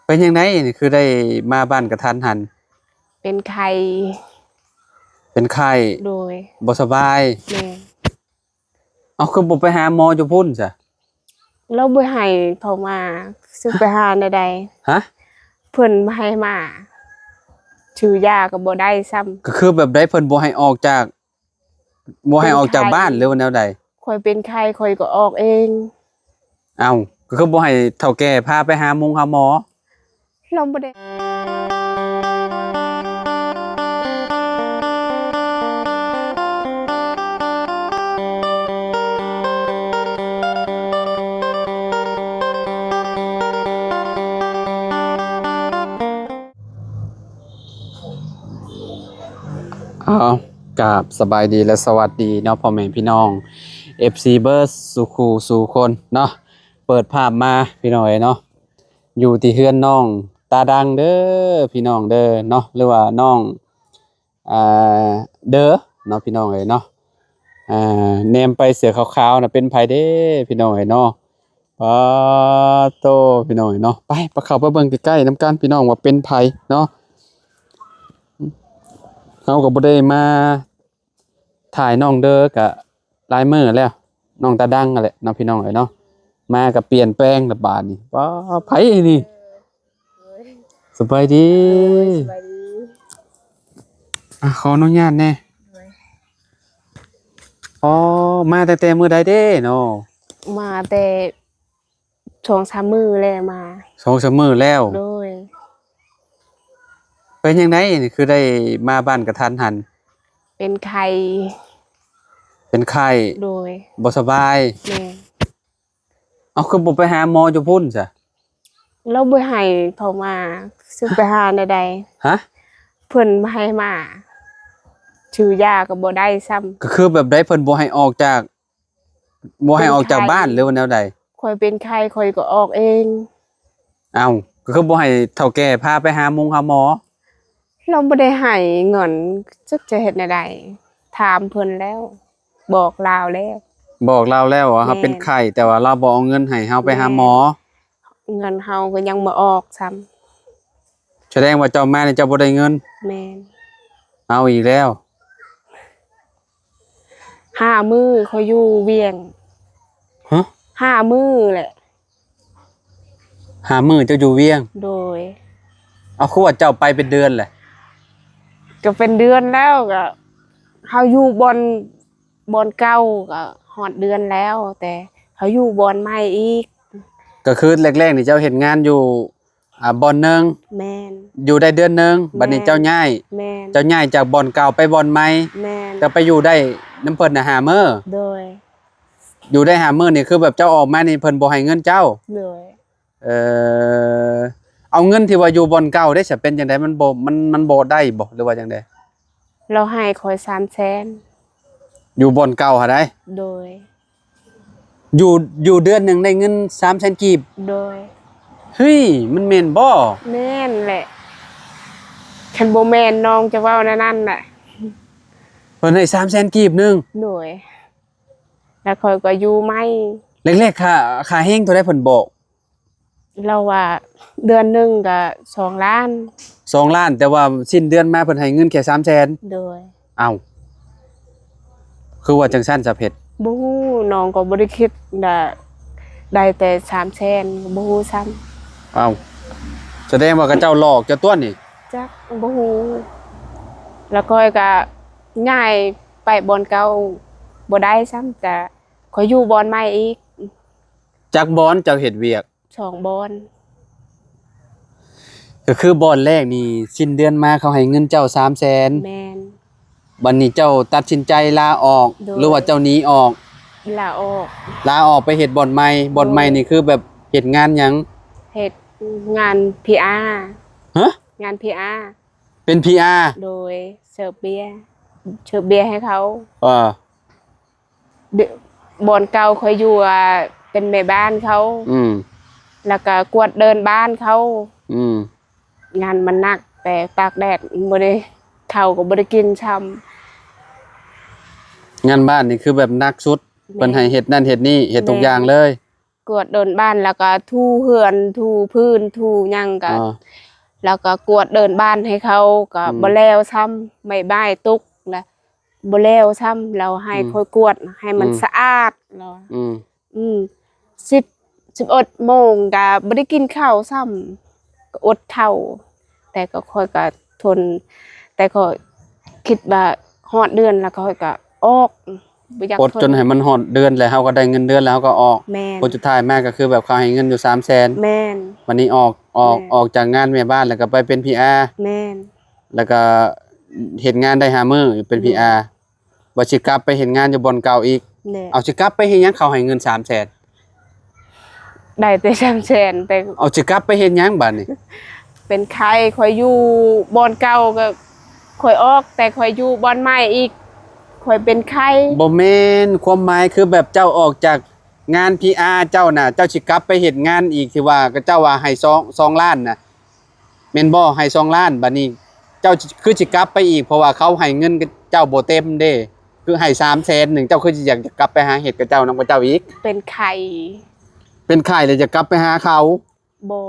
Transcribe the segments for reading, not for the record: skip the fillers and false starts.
เป็นยังไงนี่คือได้มาบ้านกระทันหันเป็นไข้เป็นไข้โดยบ่สบายแม่เอาคือบ่ไปหาหมออยู่พุ่นจ้ะแล้วบ่ให้เขามาซึ่งไปหาใดฮะๆเพิ่นบ่ให้มาชื่อยาก็บ่ได้ซ้ำก็คือแบบใดเพิ่นบ่ให้ออกจากบ้านหรือว่าแนวใดข่อยเป็นไข้ข่อยก็ออกเอง เอ้าก็คือบ่ให้เฒ่าแก่พาไปหาหมอเราบ่ได้กราบสบายดีและสวัสดีเนาะพ่อแม่พี่น้อง FC เบิร์สสู่คู่สู่คนเนาะเปิดภาพมาพี่น้อยเนาะอยู่ที่เฮือนน้องตาดังเด้อพี่น้องเด้อเนาะหรือว่าน้องอ่าเด้อเนาะพี่น้องเอ้ยเนาะแนมไปเสือขาวๆน่ะเป็นไผเด้พี่น้องเอ้ยเนาะปาโตพี่น้องเอ้ยเนาะไปเข้าไปเบิ่งใกล้ๆนำกันพี่น้องว่าเป็นไผเนาะเขาก็บ่ได้มาถ่ายน้องเด้อก็หลายมื้อแล้วน้องตาดังนั่นแหละเนาะพี่น้องเอ้ยเนาะมาก็เปลี่ยนแปลงละบาดนี้ว้าไผนี่สบายดีสบายดีขออนุญาตแน่อ๋อมาตั้งแต่มื้อใดเด้เนาะมาแต่2-3มื้อแล้วมา2-3มื้อแล้วโดยเป็นจังไดนี่คือได้มาบ้านกระทันหันเป็นไข้เป็นไข้โดยบ่สบายแม่เอาคือบ่ไปหาหมออยู่พุ่นจ้ะเราบ่ให้เขามาซึ่งไปหาใดฮะๆเพิ่นบ่ให้มาชื่อยาก็บ่ได้ซ้ำก็คือแบบใดเพิ่นบ่ให้ออกจากบ้านหรือว่าแนวใดข่อยเป็นไข้ข่อยก็ออกเอง เอ้าก็คือบ่ให้เฒ่าแก่พาไปหาหมอเราบ่ได้ให้เงินจักจะเฮ็ดแนวใดถามเพิ่นแล้วบอกลาวแล้วบอกเราแล้วว่าเฮาแม่นเป็นไข้แต่ว่าเราบ่เอาเงินให้เฮาไปหาหมอเงินเฮาก็ยังบ่ออกซ้ำแสดงว่าเจ้ามานี่เจ้าบ่ได้เงินแม่นเอาอีกแล้ว5มื้อเขาอยู่เวียงฮะ5มื้อแหละ5 มื้อเจ้าอยู่เวียงโดยเอาคือว่าเจ้าไปเป็นเดือนแหละก็เป็นเดือนแล้วก็เฮาอยู่บ่อนเก่าก็ฮอดเดือนแล้ว แต่เขาอยู่บ่อนใหม่อีกก็คือแรกๆนี่เจ้าเฮ็ดงานอยู่บ่อนหนึงแม่นอยู่ได้เดือนหนึงบัดนี้เจ้าย้ายแม่นจากบ่อนเก่าไปบ่อนใหม่แม่นก็ไปอยู่ได้น้ำเพิ่นน่ะ5มื้อโดยอยู่ได้5มื้อนี่คือแบบเจ้าออกมานี่เพิ่นบ่ให้เงินเจ้าโดยเอ่อเอาเงินที่ว่าอยู่บ่อนเก่าได้สิเป็นจังไดมันบ่ได้บ่หรือว่าจังได๋เราให้ข่อย300,000อยู่บ่อนเก่าหาได้โดยอยู่เดือนหนึงได้เงิน300,000กีบโดยเฮ้ยมันแม่นบ่แม่นแหละคันบ่แม่นน้องจะเว้าแนวนั้นน่ะเพิ่นให้300,000กีบนึงโดยแล้วข่อยก็อยู่ไม่แรกๆค่าแรงเท่าใดเพิ่นบอกเราว่าเดือนหนึงก็2 ล้าน2 ล้านแต่ว่าสิ้นเดือนมาเพิ่นให้เงินแค่300,000โดยอ้าวคือว่าจังซั่นซะเพชรบ่ฮู้น้องก็บ่ได้คิดว่าได้แต่300,000บ่ฮู้ซ้ำอ้าวแสดงว่าเขาเจ้าหลอกเจ้าตัวนี่จักบ่ฮู้แล้วข่อยก็ย้ายไปบ่อนเก่าบ่ได้ซ้ำแต่ข่อยอยู่บ่อนใหม่อีกจักบ่อนเจ้าเฮ็ดเวียก2บ่อนก็คือบ่อนแรกนี่สิ้นเดือนมาเขาให้เงินเจ้า300,000แม่นบัดนี้เจ้าตัดสินใจลาออกหรือว่าเจ้าหนีออกลาออกไปเฮ็ดบ่อนใหม่นี่คือแบบเฮ็ดงานหยังเฮ็ดงาน PR ฮะงาน PR เป็น PR โดยเสิร์ฟเบียร์ให้เขาบ่อนเก่าข่อยอยู่เป็นแม่บ้านเขาแล้วก็กวาดเดินบ้านเขางานมันหนักแต่ตากแดดบ่ได้ข้าวก็บ่ได้กินช่ำงานบ้านนี่คือแบบหนักสุดเพิ่นให้เฮ็ดนั่นเฮ็ดนี่เฮ็ดทุกอย่างเลย กวาดเดินบ้านแล้วก็ทูเฮือนทูพื้นทูหยังก็แล้วก็กวาดเดินบ้านให้เขาก็บ่แล้วซ้ำไม่บ้ายตุกแล้วบ่แล้วซ้ำเราให้ค่อยกวาดให้มันสะอาดเนาะ11 โมงก็บ่ได้กินข้าวซ้ำก็อดเท่าแต่ก็ค่อยก็ทนแต่ก็คิดว่าฮอดเดือนแล้วก็ค่อยก็ออกบ่อยาก อดจนให้มันฮอดเดือนแล้วเฮาก็ได้เงินเดือนแล้วก็ออก แม่น ผลสุดท้ายมาก็คือแบบเขาให้เงินอยู่ 300,000 แม่น วันนี้ออกจากงานแม่บ้านแล้วก็ไปเป็น PR แม่น แล้วก็เฮ็ดงานได้5มื้อเป็น PR บ่สิกลับไปเฮ็ดงานอยู่บ่อนเก่าอีก แน่ เอาสิกลับไปเฮ็ดหยังเขาให้เงิน 300,000 ได้แต่300,000แต่ เอาสิกลับไปเฮ็ดหยังบัดนี้ เป็นใครคอยอยู่บอนเก่าก็คอยออกแต่คอยอยู่บอนใหม่อีกคอยเป็นใคร บ่แม่นความหมายคือแบบเจ้าออกจากงาน PR เจ้าน่ะเจ้าสิกลับไปเฮ็ดงานอีกที่ว่าก็เจ้าว่าให้2ล้านน่ะแม่นบ่ให้2ล้านบัดนี้เจ้าคือสิกลับไปอีกเพราะว่าเขาให้เงินกับเจ้าบ่เต็มเด้คือให้300,000นึงเจ้าคือสิอยากจะกลับไปหาเฮ็ดกับเจ้านำกับเจ้าอีก เป็นใคร เป็นไข้เลยจะกลับไปหาเขา บ่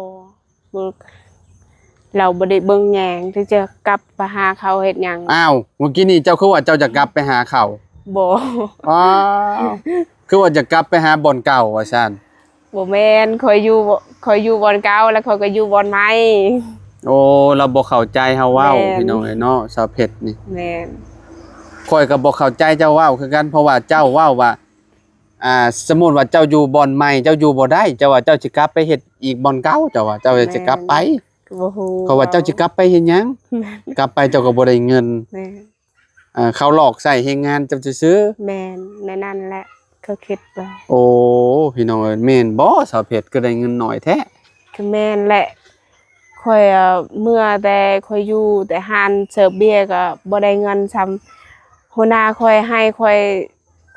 เราบ่ได้เบิ่งแยงที่จะกลับไปหาเขาเฮ็ดหยัง อ้าวเมื่อกี้นี่เจ้าคือว่าเจ้าจะกลับไปหาเขา บ่ อ้าวคือว่าจะกลับไปหาบ่อนเก่าว่าซั่น บ่แม่นคอยอยู่บอนเก่าแล้วคอยก็อยู่บอนใหม่ โอ้เราบ่เข้าใจเฮาเว้า แม่น พี่น้องเอ้ยเนาะสาวเพชรนี่ แม่น ข้อยก็บ่เข้าใจเจ้าเว้าคือกันเพราะว่าเจ้าเว้าว่าสมมุติว่าเจ้าอยู่บ่อนใหม่เจ้าอยู่บ่ได้เจ้าว่าเจ้าสิกลับไปเฮ็ดอีกบ่อนเก่าเจ้าว่าเจ้าจะกลับไป ก็บ่ฮู้ เขาว่าเจ้าสิกลับไปเฮ็ดหยังกลับไปเจ้าก็บ่ได้เงิน แม่น เขาหลอกใส่เฮ็ดงานเจ้าซื้อ แม่นในนั้นแหละเขาคิดว่า โอ้พี่น้องเอ้ยแม่นบ่สาวเพชรก็ได้เงินน้อยแท้ คือแม่นแหละค่อยเมื่อแต่ค่อยอยู่แต่หานเสิร์ฟเบียร์ก็บ่ได้เงินซ้ำหัวหน้าค่อยให้ค่อย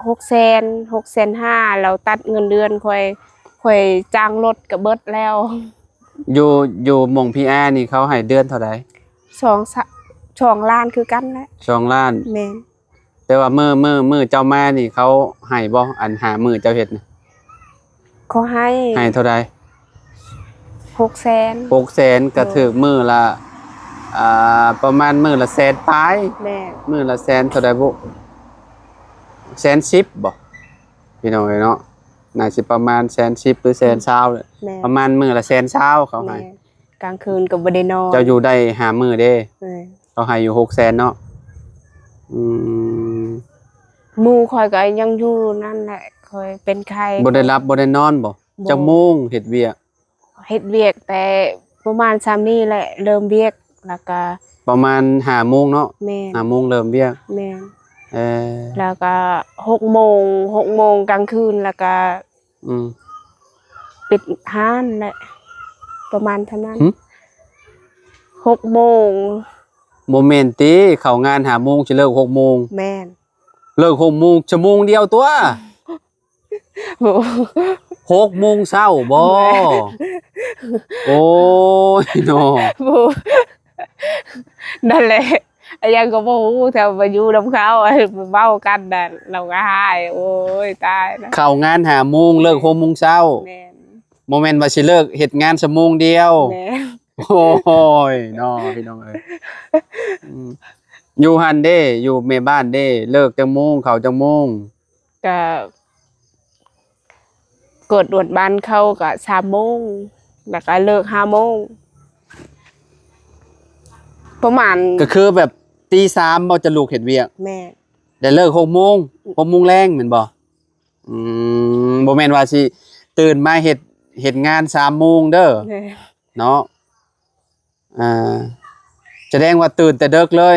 600,000 แล้วตัดเงินเดือนค่อยจ้างรถก็เบิดแล้ว อยู่หม่อง PR นี่เขาให้เดือนเท่าใด 2 ล้านคือกันแหละ 2ล้าน แม่น แต่ว่ามื้อเจ้ามานี่เขาให้บ่อันหามื้อเจ้าเฮ็ดนี่ เขาให้ ให้เท่าใด 600,000 600,000ก็ถึกมื้อละประมาณมื้อละแสนปลาย แม่น มื้อละแสนเท่าใดบ่110,000บ่พี่น้องเอ้ยเนาะน่าสิประมาณ110,000หรือ120,000เลย แม่น ประมาณมื้อละ120,000เขาให้ แม่นกลางคืนก็บ่ได้นอน เจ้าอยู่ได้หามื้อเด้ แม่น เขาให้อยู่600,000เนาะอืม หมู่ค่อยก็ยังอยู่นั่นแหละค่อยเป็นใคร บ่ได้รับบ่ได้นอนบ่จักโมงเฮ็ดเวียก เฮ็ดเวียกแต่ประมาณซ้ำนี้แหละเริ่มเวียกแล้วก็ ประมาณ5โมงเนาะ แม่น 5โมงเริ่มเวียก แม่น เออ แล้วก็6 โมงกลางคืนแล้วก็ อืม ปิดห้านแหละประมาณเท่านั้น หึ 6 โมง บ่แม่นติเข้างาน5โมงสิเลิก6โมง แม่น เลิก6โมงชั่วโมงเดียวตัว โอ้ 6โมงเช้าบ่โอ้ยเนาะ โหนั่นแหละไอ้ยังก็บ่ฮู้แถวมาอยู่นำเขาเว้ากันน่ะเราก็หายโอ้ยตายแล้ว เข้างาน5โมงเลิก6โมงเช้า แม่น บ่แม่นว่าสิเลิกเฮ็ดงานชั่วโมงเดียว แม่น โอ้ยเนาะพี่น้องเอ้ยอืมอยู่หั่นเด้อยู่แม่บ้านเด้เลิกจังโมงเข้าจังโมง ก็กดตรวจบ้านเขาก็3 โมงแล้วก็เลิก5 โมงประมาณ ก็คือแบบตี3บ่จะลูกเฮ็ดเวียก แม่ ได้เลิก6โมง6โมงแรงแม่นบ่บ่แม่นว่าสิตื่นมาเฮ็ดงาน3โมงเด้อ แม่ เนาะอ่าแสดงว่าตื่นแต่ดึกเลย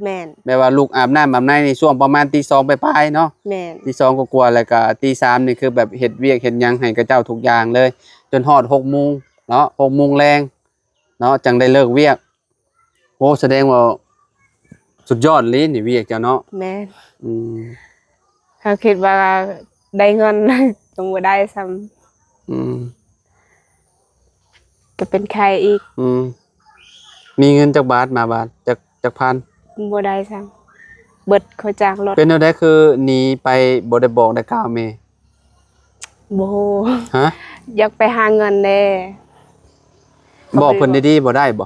แม่น แม่ว่าลูกอาบน้ำอาบในในช่วงประมาณตี2ปลายๆเนาะ แม่น ตี2กว่าๆแล้วก็ตี3นี่คือแบบเฮ็ดเวียกเฮ็ดหยังให้กับเจ้าทุกอย่างเลย จนฮอด6โมงเนาะ6โมงแรงเนาะจังได้เลิกเวียกโอ้แสดงว่าสุดยอดเลยนี่เวียกเจ้าเนาะ แม่น อืม เขาคิดว่าได้เงิน ต้องบ่ได้ซ้ำ อืม ก็เป็นใครอีก อืมมีเงินจักบาทมาบาทจักพัน บ่ได้ซ้ำเบิดเขาจ้างรถ เป็นแนวใดคือหนีไปบ่ได้บอกได้กล่าวแม่ บ่ฮู้ ฮะ อยากไปหาเงินเด้ บอกเพิ่นดีๆบ่ได้บ่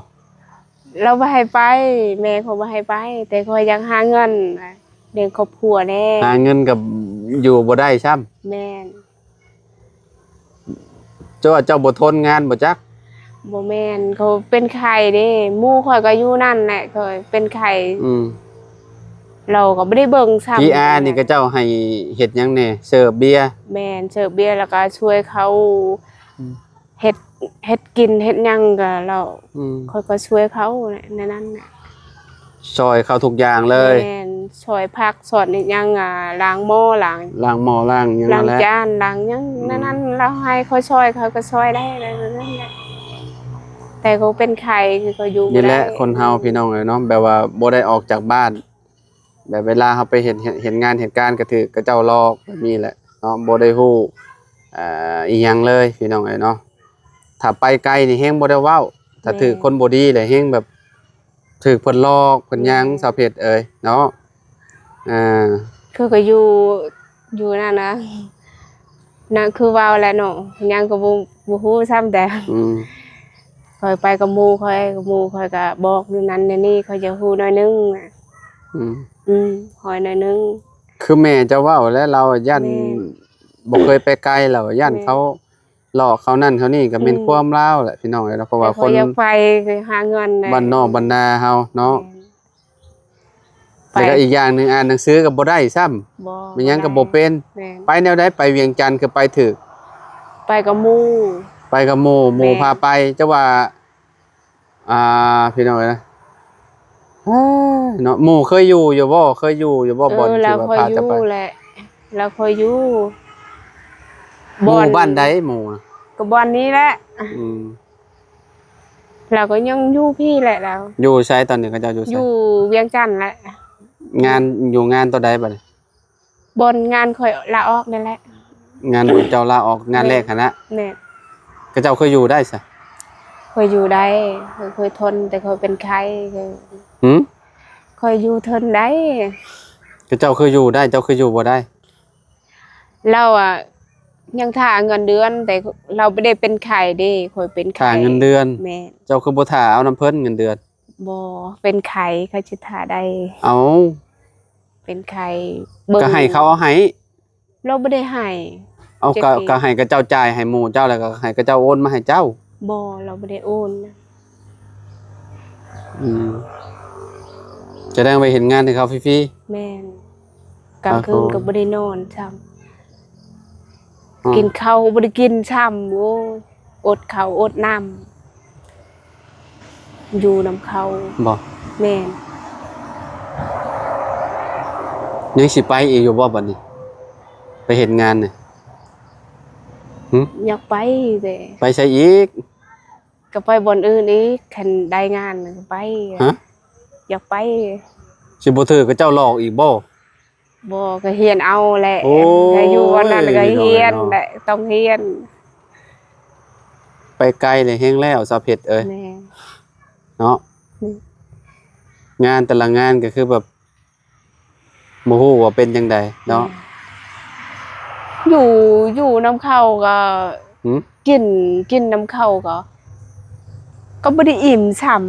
เราบ่ให้ไปแม่เขาบ่ให้ไป แต่เขาอยากหาเงินเลี้ยงครอบครัวแน่ หาเงินกับอยู่บ่ได้ซ้ำ แม่น เจ้าบ่ทนงานบ่จัก บ่แม่นเขาเป็นไข้เด้หมู่ข่อยก็อยู่นั่นแหละเขาเป็นไข้เราก็บ่ได้เบิ่งซ้ำ PR นี่ก็เจ้าให้เฮ็ดหยังแหน่เสิร์ฟเบียร์ แม่นเสิร์ฟเบียร์แล้วก็ช่วยเขาเฮ็ดกินเฮ็ดหยังก็เราค่อยก็ช่วยเขาในนั้นน่ะ ซอยเขาทุกอย่างเลย แม่นช่วยพักสอนอีกหยังล้างหม้อล้าง ล้างหม้อล้างหยัง ล้าง นั่นแหละ จานล้างหยังนั้นเราให้เขาช่วยเขาก็ช่วยได้นั่นแหละแต่เขาเป็นไข้คือเขาอยู่ นี่แหละ บ่ได้ คนเฮาพี่น้องเอ้ยเนาะแบบว่าบ่ได้ออกจากบ้าน แบบเวลาเฮาไปเห็นงานเหตุการณ์ก็ถือกระเจ้าลอกแบบนี้แหละเนาะบ่ได้ฮู้อีหยังเลยพี่น้องเอ้ยเนาะถ้าไปไกลนี่แฮงบ่ได้เว้าถ้าถือคนบ่ดีเลยแฮงแบบถือเพิ่นลอกเพิ่นหยังสาวเพชรเอ้ยเนาะคือก็อยู่นั่นนะนั่นคือเว้าแหละเนาะยังก็บ่ฮู้ซ้ำแต่ค่อยไปกับหมู่ค่อยก็บอกอยู่นั้นนี่ค่อยจะฮู้หน่อยนึงหอยหน่อยนึง คือแม่จะเว้าแล้วเราย่านบ่เคยไปไกลแล้วย่านเขาหลอกเขานั่นเขานี่ก็เป็นความลาวแหละพี่น้องเอ้ยเพราะว่าคน อยากไปหาเงิน บ้านนอกบ้านนาเฮาเนาะแล้วก็อีกอย่างหนึงอ่านหนังสือก็บ่ได้ซ้ำมันยังก็บ่เป็นไปแนวใดไปเวียงจันทน์คือไปถึก ไปกับหมู่ ไปกับหมู่พาไปจะว่าพี่น้องเอ้ยนะเนาะหมู่เคยอยู่บ่บ่อนที่ว่าพาจะไปแหละเราเคยอยู่ หมู่บ้านใดหมู่ ก็บ่อนนี้แหละเราก็ยังอยู่พี่แหละเรา อยู่ไสตอนนี้เขาเจ้าอยู่ไส อยู่เวียงจันทน์แหละ งานอยู่งานตัวใดบัดนี้ บนงานค่อยลาออกนั่นแหละ งานเจ้าลาออกงานแรกหั่นนะ แม่น เขาเจ้าเคยอยู่ได้ซะ เคยอยู่ได้เคยทนแต่เคยเป็นไข้เคยอยู่ทนได้ เขาเจ้าเคยอยู่ได้เจ้าเคยอยู่บ่ได้ เรายังท่าเงินเดือนแต่เราไม่ได้เป็นไข้เด้เคยเป็นไข้ ค่าเงินเดือน แม่น เจ้าคือบ่ท่าเอาน้ำเพิ่นเงินเดือน บ่เป็นไข้เขาสิท่าได้ เอา เป็นไข้ ก็ให้เขาเอาให้ เราบ่ได้ให้ เอาก็ให้กับเจ้าจ่ายให้หมู่เจ้าแล้วก็ให้กับเจ้าโอนมาให้เจ้า บ่เราบ่ได้โอนนะ จะได้ไปเห็นงานให้เขาฟรี แม่นกลางคืนก็บ่ได้นอนซ้ำกินข้าวบ่ได้กินซ้ำโอ้ยอดข้าวอดน้ำอยู่นำเขา บ่ แม่น ยังสิไปอีกอยู่บ่บัดนี้ ไปเห็นงานนี่ อยากไปแต่ ไปใช้อีก ก็ไปบ่อนอื่นอีกคันได้งานก็ไป ฮะ อยากไป สิบ่ถือกับเจ้าหลอกอีกบ่ บ่ก็เฮียนเอาแหละ โอ้ย ก็อยู่วันนั้นก็เฮียนแหละต้องเฮียน ไปไกลเลยแฮงแล้วสาวเพชรเอ้ย แม่ เนาะงานแต่ละงานก็คือแบบบ่ฮู้ว่าเป็นจังไดเนาะ อยู่น้ำเข้าก็กินน้ำเข้าก็บ่ได้อิ่มซ้ำ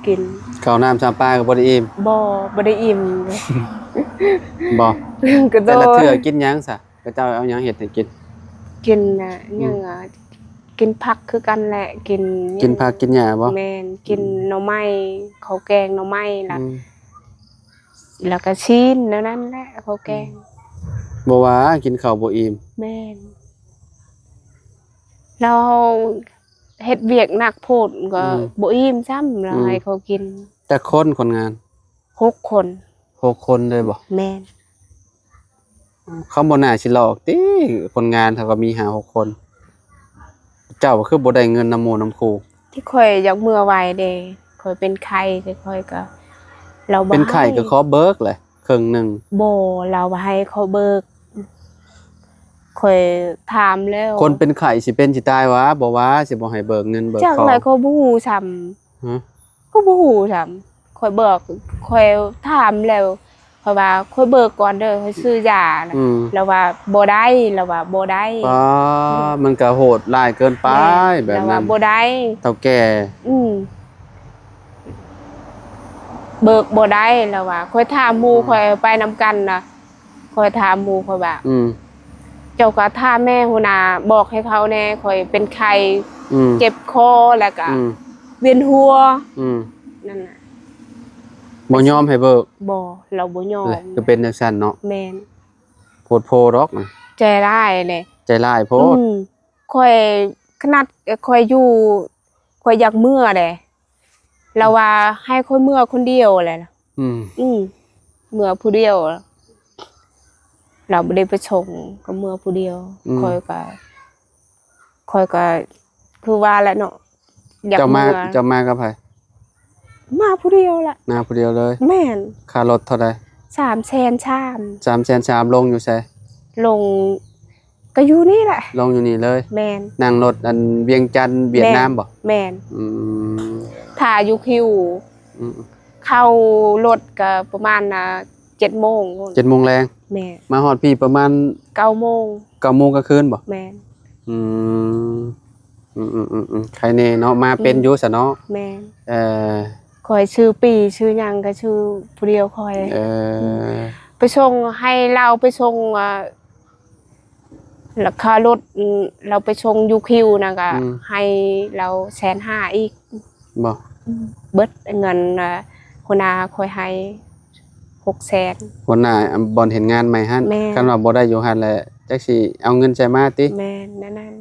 กิน ข้าวน้ำชามปลาก็บ่ได้อิ่ม บ่ได้อิ่มเลย บ่ ก็โด แต่ละ น เทื่อกินหยังซะก็เจ้าเอาหยังเฮ็ดให้กิน กินน่ะยังกินผักคือกันแหละกิน กินผักกินหญ้าบ่ แม่นกินหน่อไม้ข้าวแกงหน่อไม้ล่ะแล้วก็ชีนแล้วนั้นแหละข้าวแกง บ่ว่ากินข้าวบ่อิ่ม แม่นเราเฮ็ดเวียกหนักโพดก็บ่อิ่มซ้ำแล้วให้เขากิน แต่คนงาน 6 คน 6 คนเลยบ่ แม่น เขาบ่น่าสิหลอกติคนงานเขาก็มี5 6 คน เจ้าก็คือบ่ได้เงินนำหมู่นำครู ที่ค่อยอยากเมื่อไวเด้ค่อยเป็นไข้ค่อยก็เราบ่ เป็นไข้ก็ขอเบิกแหละครึ่งหนึง บ่เราบ่ให้เขาเบิกค่อยถามแล้ว คนเป็นไข้สิเป็นสิตายวะบ่ว่าสิบ่ให้เบิกเงินเบิก จัก ทอง ไรเขาบ่ฮู้ซ้ำ ฮะ ก็บ่ฮู้ซ้ำค่อยเบิกค่อยถามแล้ว อยว่าค่อยเบิกก่อนเด้อค่อยซื้อยาน่ะแล้วว่าบ่ได้แล้วว่าบ่ได้ป้ามันก็โหดร้ายเกินไปแบบนั้นแล้วว่าบ่ได้เฒ่าแก่เบิกบ่ได้แล้วว่าค่อยถามหมู่ค่อยไปนำกันน่ะค่อยถามหมู่ค่อยว่าเจ้าก็ถามแม่หัวหน้าบอกให้เขาแน่ค่อยเป็นไข้เจ็บคอแล้วก็เวียนหัวนั่นน่ะบ่ยอมให้เบิกบ่เราบ่ยอมก็เป็นจังซั่นเนาะแม่นโพดโพดอกนะใจร้ายแหละใจร้ายโพดค่อยขนาดค่อยอยู่ค่อยอยากเมื่อแหละแล้วว่าให้ค่อยเมื่อคนเดียวแหละเมื่อผู้เดียวเราบ่ได้ไปชงก็เมื่อผู้เดียวค่อยก็คือว่าแหละเนาะอยากจะมากับไผมาผู้เดียวแหละมาผู้เดียวเลยแม่นค่ารถเท่าใด300,000 ลงอยู่ไสลงก็อยู่นี่แหละลงอยู่นี่เลยแม่นนั่งรถอันเวียงจันทน์เวียดนามบ่แม่นถ้าอยู่คิวเข้ารถก็ประมาณ7 โมง7 โมงแรงแม่มาฮอดพี่ประมาณ9 โมง9 โมงกลางคืนบ่แม่นใครแน่เนาะมาเป็นอยู่ซะเนาะแม่นคอยชื่อปีชื่อหยังก็ชื่อผู้เดียวคอยไปส่งให้เราไปส่งราคารถเราไปส่งยูคิวนะก็ให้เรา150,000อีกบ่เบิดเงินหัวหน้าคอยให้600,000หัวหน้าบ่เห็นงานใหม่หั่นคันว่าบ่ได้อยู่หั่นแหละจักสิเอาเงินใส่มาติแม่นนั่น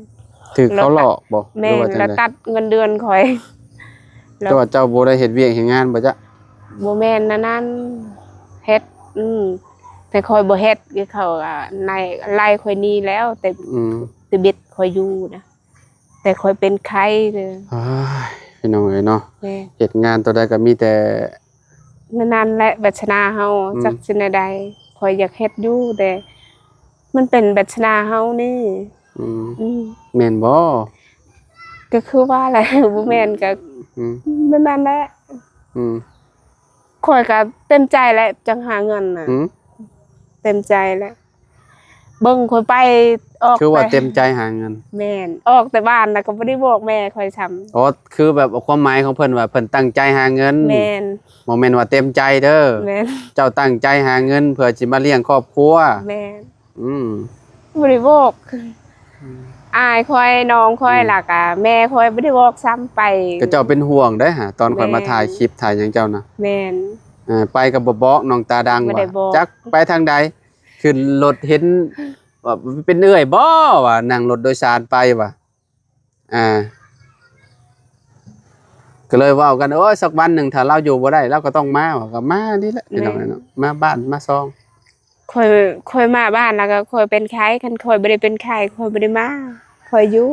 ถูกเขาหลอกบ่แม่นแล้วตัดเงินเดือนคอยแต่ว่าเจ้าบ่ได้เฮ็ดเวียกเฮ็ดงานบ่จ๊ะบ่แม่นนั่นเฮ็ดแต่คอยบ่เฮ็ดคือเขาในไล่คอยนี้แล้วแต่บิดคอยอยู่นะแต่คอยเป็นไข้เลยพี่น้องเอ้ยเนาะเฮ็ดงานตัวใดก็มีแต่นั่นแหละบัชนาเฮาจักสิแนวใดคอยอยากเฮ็ดอยู่แต่มันเป็นบัชนาเฮานี่แม่นบ่ก็คือว่าอะไรบ่แม่นก็นั่นแหละคอยก็เต็มใจแล้วจังหาเงินน่ะเต็มใจแล้วเบิ่งคอยไปออกคือว่าเต็มใจหาเงินแม่นออกแต่บ้านน่ะก็บ่ได้บอกแม่คอยทำอ๋อคือแบบความหมายของเพิ่นว่าเพิ่นตั้งใจหาเงินแม่นบ่แม่นว่าเต็มใจเด้อแม่นเจ้าตั้งใจหาเงินเพื่อสิมาเลี้ยงครอบครัวแม่นบ่ได้บอกอายคอยน้องคอยล่ะก็แม่คอยบ่ได้บอกซ้ำไปก็เจ้าเป็นห่วงเด้อหาตอนค่อยมาถ่ายคลิปถ่ายหยังเจ้านะแม่นไปก็บ่บอกน้องตาดังว่าจักไปทางใดขึ้นรถเห็นว่าเป็นเอื้อยบ่ว่านั่งรถโดยสารไปว่าก็เลยเว้ากันโอ้ยสักวันหนึ่งถ้าเราอยู่บ่ได้เราก็ต้องมาว่าก็มานี่แหละพี่น้องเนาะมาบ้านมาซองค่อยมาบ้านแล้วก็ค่อยเป็นไข้คันค่อยบ่ได้เป็นไข้ค่อยบ่ได้มาค่อยอยู่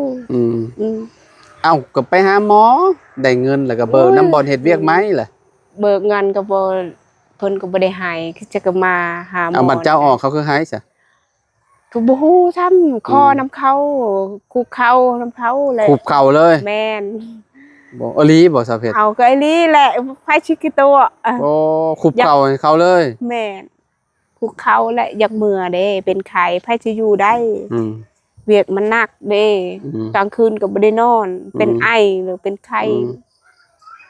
เอ้าก็ไปหาหมอได้เงินแล้วก็เบิกน้ำบ่อนเฮ็ดเวียกไหมล่ะเบิกเงินก็บ่เพิ่นก็บ่ได้ให้คือจะก็มาหาหมอเอาบัตรเจ้าออกเขาคือให้ซะก็บ่ฮู้ซ้ำคอน้ำเขาคุกเข่าน้ำเขาเลยคุกเข่าเลยแม่นบ่อลีบ่ซะเพชรเอาก็อีหลีแหละไผชิกิโตโอ้คุกเข่าให้เขาเลยแม่นคุกเข่าแหละอยากเมื่อเด้เป็นไข้ไผสิอยู่ได้เวียกมันหนักเด้กลางคืนก็บ่ได้นอนเป็นไอหรือเป็นไข้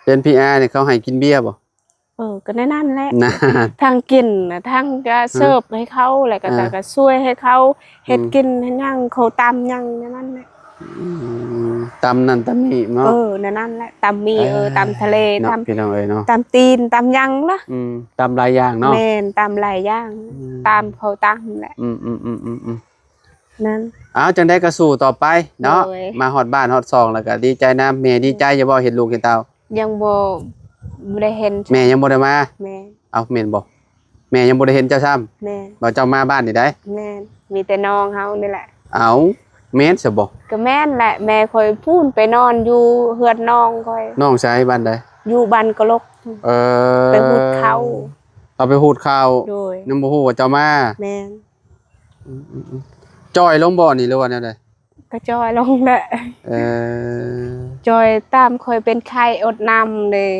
เป็น PR นี่เขาให้กินเบียร์บ่ก็นั่นแหละทางกินทางก็เสิร์ฟให้เขาแล้วก็ช่วยให้เขาเฮ็ดกินให้ยังเขาตำยังนั่นแหละตำนั่นตำนี่เนาะนั่นแหละตำมีตำทะเลตำพี่น้องเอ้ยเนาะตำตีนตำยังนะตำหลายอย่างเนาะแม่นตำหลายอย่างตามเขาตั้งแหละนั่นจังได้ก็สู้ต่อไปเนาะมาฮอดบ้านฮอดซองแล้วก็ดีใจนำแม่ดีใจอย่าบ่เห็นลูกเห็นเต้ายังบ่ได้เห็นแม่ยังบ่ได้มาแม่แม่นบ่แม่ยังบ่ได้เห็นเจ้าซ้ำแม่บ่เจ้ามาบ้านนี่ได้แม่มีแต่น้องเฮานี่แหละแม่นซะบ่ก็แม่นแหละแม่ค่อยพูนไปนอนอยู่เฮือนน้องค่อยน้องชายบ้านใดอยู่บ้านกะลกไปหูดข้าวเอาไปหูดข้าวยังบ่ฮู้ว่าเจ้ามาแม่นจอยลงบ่นี่หรือว่าแนวใดก็จอยลงแหละจอยตามค่อยเป็นไข้อดน้ำเลย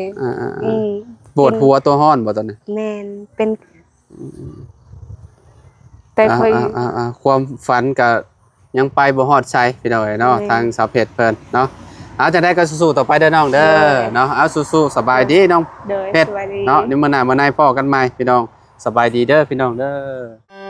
ปวดหัวตัวร้อนบ่ตอนนี้แม่นเป็น แต่เคย ความฝันก็ยังไปบ่ฮอดใช้พี่น้องเอ้ยเนาะทางสาวเพชรเพิ่นเนาะเอาจะได้ก็สู้ๆต่อไปเด้อน้องเด้อเนาะเอาสู้ๆสบายดีน้องเพชรเนาะเดี๋ยวมื้อหน้ามื้อในพ้อกันใหม่พี่น้องสบายดีเด้อพี่น้องเด้อ